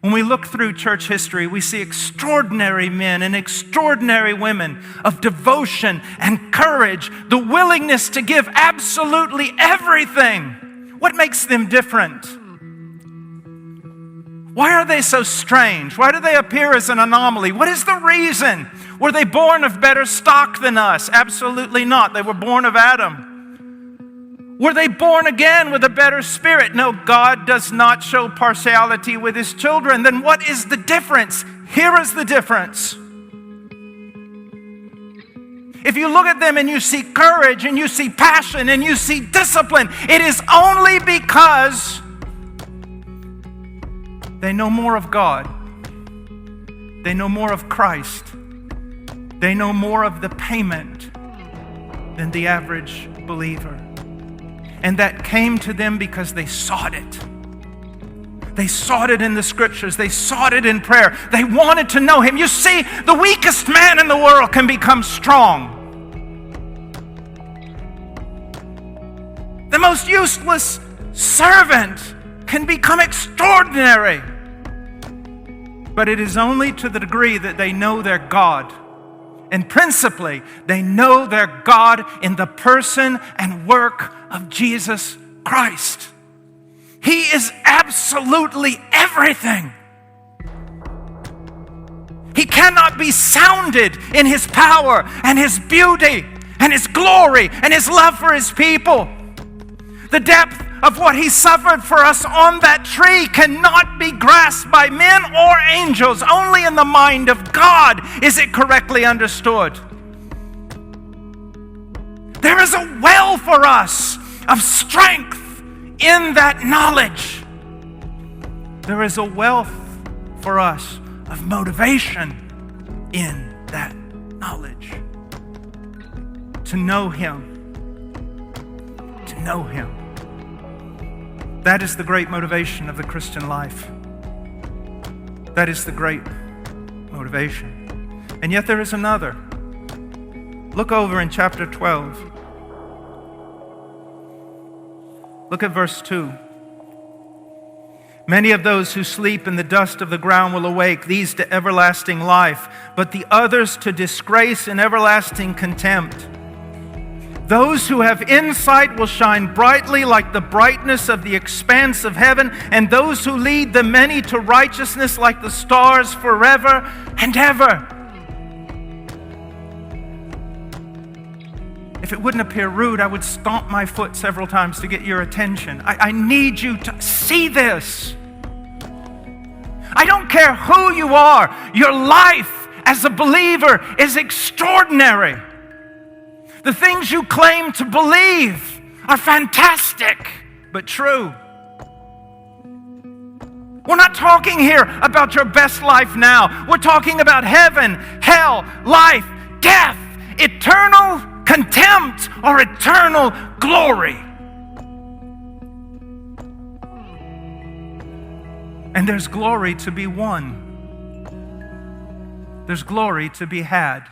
When we look through church history, we see extraordinary men and extraordinary women of devotion and courage, the willingness to give absolutely everything. What makes them different? Why are they so strange? Why do they appear as an anomaly? What is the reason? Were they born of better stock than us? Absolutely not. They were born of Adam. Were they born again with a better spirit? No, God does not show partiality with His children. Then what is the difference? Here is the difference. If you look at them and you see courage and you see passion and you see discipline, it is only because they know more of God. They know more of Christ. They know more of the payment than the average believer. And that came to them because they sought it. They sought it in the scriptures. They sought it in prayer. They wanted to know Him. You see, the weakest man in the world can become strong. The most useless servant can become extraordinary. But it is only to the degree that they know their God. And principally, they know their God in the person and work of Jesus Christ. He is absolutely everything. He cannot be sounded in His power and His beauty and His glory and His love for His people. The depth of what He suffered for us on that tree cannot be grasped by men or angels. Only in the mind of God is it correctly understood. There is a well for us of strength in that knowledge. There is a wealth for us of motivation in that knowledge. To know Him. To know Him. That is the great motivation of the Christian life. That is the great motivation. And yet there is another. Look over in chapter 12. Look at verse 2. Many of those who sleep in the dust of the ground will awake, these to everlasting life, but the others to disgrace and everlasting contempt. Those who have insight will shine brightly like the brightness of the expanse of heaven, and those who lead the many to righteousness like the stars forever and ever. If it wouldn't appear rude, I would stomp my foot several times to get your attention. I need you to see this. I don't care who you are. Your life as a believer is extraordinary. The things you claim to believe are fantastic, but true. We're not talking here about your best life now. We're talking about heaven, hell, life, death, eternal contempt, or eternal glory. And there's glory to be won. There's glory to be had.